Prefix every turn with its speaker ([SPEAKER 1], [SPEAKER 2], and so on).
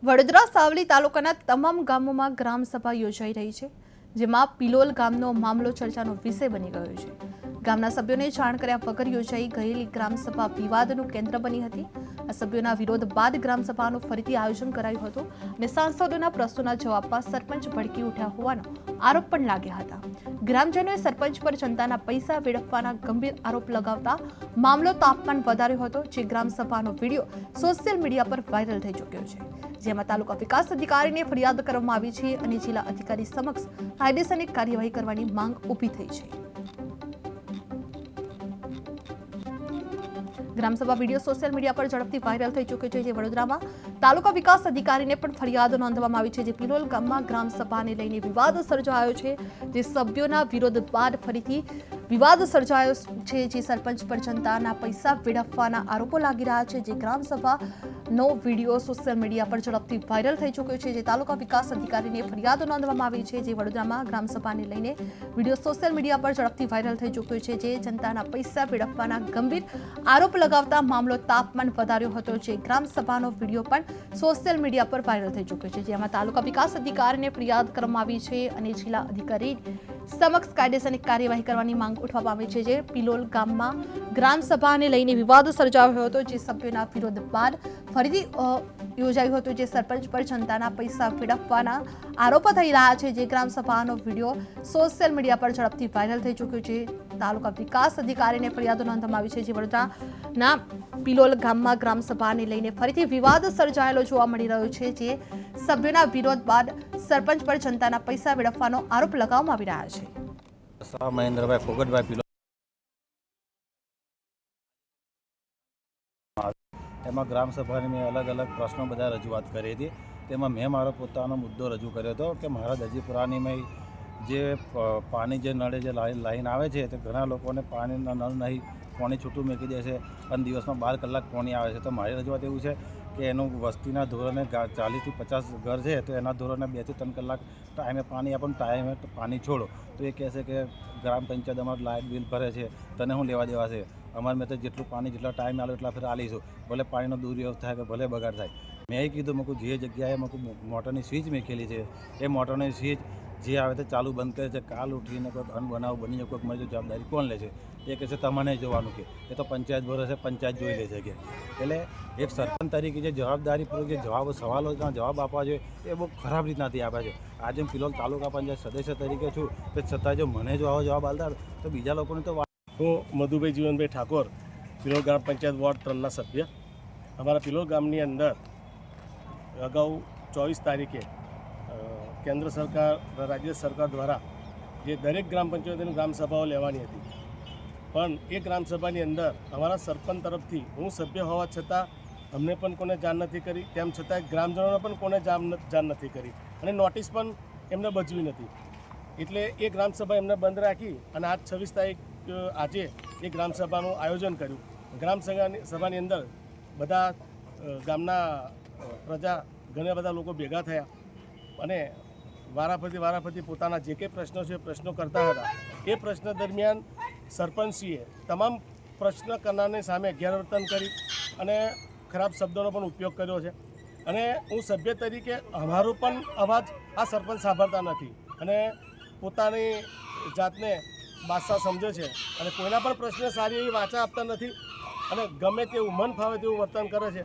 [SPEAKER 1] વડોદરા સાવલી તાલુકાના તમામ ગામોમાં ગ્રામસભા યોજાઈ રહી છે, જેમાં પિલોલ ગામનો મામલો ચર્ચાનો વિષય બની ગયો છે. ગામના સભ્યોને જાણ કર્યા વગર યોજાઈ ગયેલી ગ્રામસભા વિવાદનું કેન્દ્ર બની હતી. આ સભ્યોના વિરોધ બાદ ગ્રામસભાનું ફરીથી આયોજન કરાયું હતું અને સાંસદોના પ્રશ્નોના જવાબમાં સરપંચ ભડકી ઉઠ્યા હોવાનો આરોપ પણ લાગ્યા હતા. ગ્રામજનોએ સરપંચ પર જનતાના પૈસા વેડફવાના ગંભીર આરોપ લગાવતા મામલો તાપમાન વધાર્યો હતો, જે ગ્રામસભાનો વિડીયો સોશિયલ મીડિયા પર વાયરલ થઈ ચૂક્યો છે. જેમાં તાલુકા વિકાસ અધિકારીને ફરિયાદ કરવામાં આવી છે અને જિલ્લા અધિકારી સમક્ષ કાયદેસરની કાર્યવાહી કરવાની માંગ ઊભી થઈ છે. ગ્રામસભા વિડીયો સોશિયલ મીડિયા પર ઝડપથી વાયરલ થઈ ચૂક્યો છે, જે વડોદરામાં તાલુકા વિકાસ અધિકારીને પણ ફરિયાદ નોંધવામાં આવી છે. જે પિલોલ ગામમાં ગ્રામસભાને લઈને વિવાદ સર્જાયો છે, જે સભ્યોના વિરોધ બાદ ફરીથી વિવાદ સર્જાયો છે, જે સરપંચ પર જનતાના પૈસા વેડફવાના આરોપો લાગી રહ્યા છે. જે ગ્રામસભાનો વિડીયો સોશિયલ મીડિયા પર ઝડપથી વાયરલ થઈ ચૂક્યો છે, જે તાલુકા વિકાસ અધિકારીને ફરિયાદ નોંધવામાં આવી છે. જે વડોદરામાં ગ્રામસભાને લઈને વિડીયો સોશિયલ મીડિયા પર ઝડપથી વાયરલ થઈ ચૂક્યો છે, જે જનતાના પૈસા વેડફવાના ગંભીર આરોપ લગાવતા મામલો તાપમાન વધાર્યો હતો. જે ગ્રામસભાનો વિડીયો પણ સોશિયલ મીડિયા પર વાયરલ થઈ ચૂક્યો છે, જેમાં તાલુકા વિકાસ અધિકારીને ફરિયાદ કરવામાં આવી છે અને જિલ્લા અધિકારી સમક્ષ કાયદેસરની કાર્યવાહી કરવાની માંગ ઉઠવામાં આવી છે. જે પિલોલ ગામમાં ગ્રામસભાને લઈને વિવાદ સર્જાયો હતો, જે સભ્યોના વિરોધ બાદ ફરીથી યોજાયું હતું. જે સરપંચ પર જનતાના પૈસા વેડફવાના આરોપો થઈ રહ્યા છે. જે ગ્રામસભાનો વિડીયો સોશિયલ મીડિયા પર ઝડપથી વાયરલ થઈ ચૂક્યો છે. તાલુકા વિકાસ અધિકારીને ફરિયાદ નોંધવામાં આવી છે. જે વડોદરાના પિલોલ ગામમાં ગ્રામસભાને લઈને ફરીથી વિવાદ સર્જાયેલો જોવા મળી રહ્યો છે. જે સભ્યોના વિરોધ બાદ સરપંચ પર જનતાના પૈસા વેડફવાનો આરોપ લગાવવામાં આવી રહ્યા છે.
[SPEAKER 2] મહેન્દ્રભાઈ ફોગટભાઈ પિલોલ એમાં ગ્રામસભાની મેં અલગ અલગ પ્રશ્નો બધા રજૂઆત કરી હતી. તેમાં મેં મારો પોતાનો મુદ્દો રજૂ કર્યો હતો કે મારા દજીપુરાની મેં જે પાણી જે નળે જે લાઈન આવે છે તે ઘણા લોકોને પાણીના નળ નહીં, પાણી છૂટું મૂકી દે છે અને દિવસમાં 12 કલાક પાણી આવે છે. તો મારી રજૂઆત એવું છે કે એનું વસ્તીના ધોરણે 40 થી 50 ઘર છે, તો એના ધોરણે 2 થી 3 કલાક ટાઈમે પાણી આપણને ટાઈમે પાણી છોડો. તો એ કહે છે કે ગ્રામ પંચાયત અમારું લાઇટ બિલ ભરે છે, તને શું લેવા દેવા છે, અમારે મેં તો જેટલું પાણી જેટલા ટાઈમ આલો એટલા ફેર આલીશું, ભલે પાણીનો દુરુપયોગ થાય કે ભલે બગાડ થાય. મેં એ કીધું મેં જે જગ્યાએ મેં મોટરની સ્વિચ મેકેલી છે એ મોટરની સ્વિચ જે આવે તે ચાલુ બંધ કરે છે. કાલ ઉઠીને કોઈક અનબનાવ બની જાય, કોઈક મળી જવાબદારી કોણ લે છે? એ કહે છે તમને જોવાનું કે એ તો પંચાયત ભરે છે, પંચાયત જોઈ લે છે કે. એટલે એક સરપંચ તરીકે જે જવાબદારીપૂર્વક જે સવાલોના જવાબ આપવા જોઈએ એ બહુ ખરાબ રીતનાથી આપ્યા છે. આજે હું પિલોલ તાલુકા પંચાયત સદસ્ય તરીકે છું, તો છતાં જો મને જો આવો જવાબ આપતા તો બીજા લોકોને તો.
[SPEAKER 3] હું મધુભાઈ જીવનભાઈ ઠાકોર, પિલોલ ગ્રામ પંચાયત વોર્ડ 3ના સભ્ય. અમારા પિલોલ ગામની અંદર અગાઉ 24 તારીખે કેન્દ્ર સરકાર, રાજ્ય સરકાર દ્વારા જે દરેક ગ્રામ પંચાયતની ગ્રામસભાઓ લેવાની હતી, પણ એ ગ્રામસભાની અંદર અમારા સરપંચ તરફથી હું સભ્ય હોવા છતાં અમને પણ કોને જાણ નથી કરી, તેમ છતાં ગ્રામજનોને પણ કોને જાણ નથી કરી અને નોટિસ પણ એમને બજવી નથી. એટલે એ ગ્રામસભા એમને બંધ રાખી અને આજ 26 તારીખ આજે એ ગ્રામસભાનું આયોજન કર્યું. ગ્રામસભાની અંદર બધા ગામના પ્રજા, ઘણા બધા લોકો ભેગા થયા અને વારાફરતી પોતાના જે કંઈ પ્રશ્નો છે પ્રશ્નો કરતા હતા. એ પ્રશ્ન દરમિયાન સરપંચશ્રીએ તમામ પ્રશ્ન કરનારની સામે ગેરવર્તન કરી અને ખરાબ શબ્દોનો પણ ઉપયોગ કર્યો છે. અને હું સભ્ય તરીકે અમારો પણ અવાજ આ સરપંચ સાંભળતા નથી અને પોતાની જાતને બાદશાહ સમજે છે અને કોઈના પણ પ્રશ્ન સારી એવી વાચા આપતા નથી અને ગમે તેવું મન ફાવે તેવું વર્તન કરે છે.